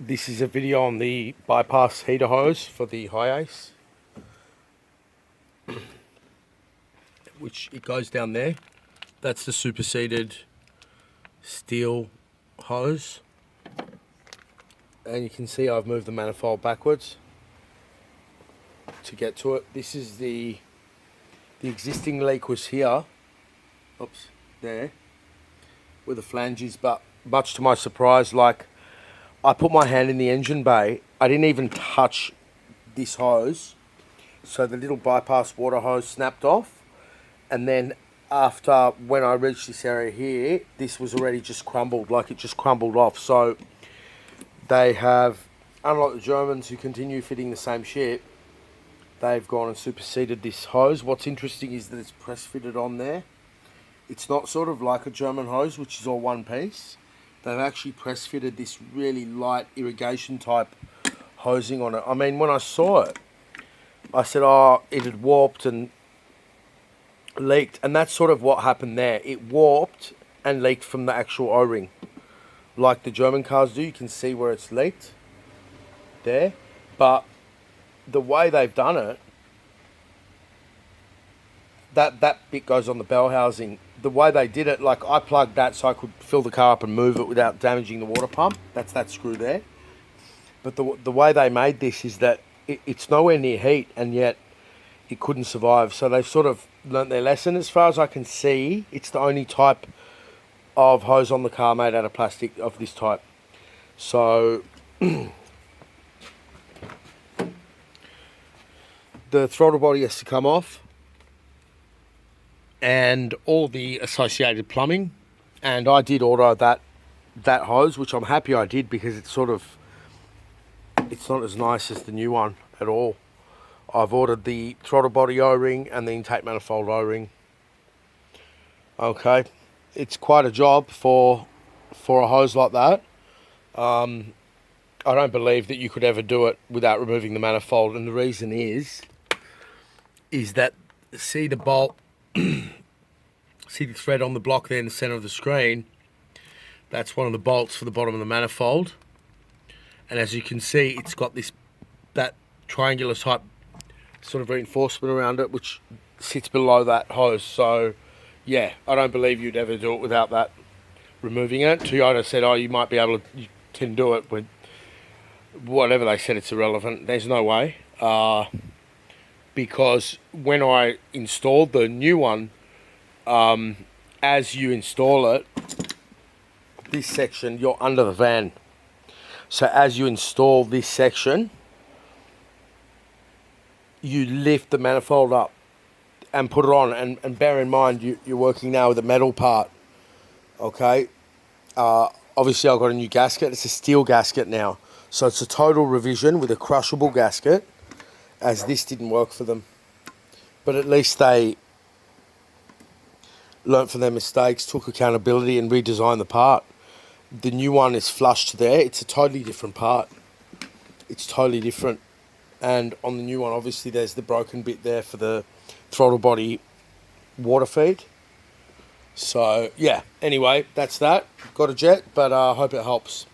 This is a video on the bypass heater hose for the Hiace, which it goes down there. That's the superseded steel hose, and you can see I've moved the manifold backwards to get to it. This is the existing leak was here, oops, there, where the flange is, but much to my surprise, like, I put my hand in the engine bay, I didn't even touch this hose, so the little bypass water hose snapped off, and then after, when I reached this area here, this was already just crumbled, like it just crumbled off. So they have, unlike the Germans who continue fitting the same shit, they've gone and superseded this hose. What's interesting is that it's press fitted on there. It's not sort of like a German hose, which is all one piece. They've actually press fitted this really light irrigation type hosing on it. I mean, when I saw it, I said, oh, it had warped and leaked. And that's sort of what happened there. It warped and leaked from the actual O-ring. Like the German cars do, you can see where it's leaked there. But the way they've done it, that bit goes on the bell housing. The way they did it, like I plugged that so I could fill the car up and move it without damaging the water pump. That's that screw there. But the way they made this is that it's nowhere near heat, and yet it couldn't survive. So they've sort of learnt their lesson. As far as I can see, it's the only type of hose on the car made out of plastic of this type. So the throttle body has to come off, and all the associated plumbing. And I did order that hose, which I'm happy I did, because it's not as nice as the new one at all. I've ordered the throttle body O-ring and the intake manifold O-ring. Okay, it's quite a job for a hose like that. I don't believe that you could ever do it without removing the manifold, and the reason is that, see the bolt, see the thread on the block there in the center of the screen? That's one of the bolts for the bottom of the manifold. And as you can see, it's got that triangular type sort of reinforcement around it, which sits below that hose. So yeah, I don't believe you'd ever do it without that, removing it. Toyota said, oh, you might be able to, you can do it with whatever they said, it's irrelevant. There's no way. Because when I installed the new one, as you install it, this section, you're under the van. So as you install this section, you lift the manifold up and put it on. And bear in mind, you're working now with a metal part, okay? Obviously, I've got a new gasket. It's a steel gasket now. So it's a total revision with a crushable gasket, as this didn't work for them. But at least they learnt from their mistakes, took accountability, and redesigned the part. The new one is flushed there. It's a totally different part. It's totally different. And on the new one, obviously, there's the broken bit there for the throttle body water feed. So, yeah. Anyway, that's that. Got a jet, but I hope it helps.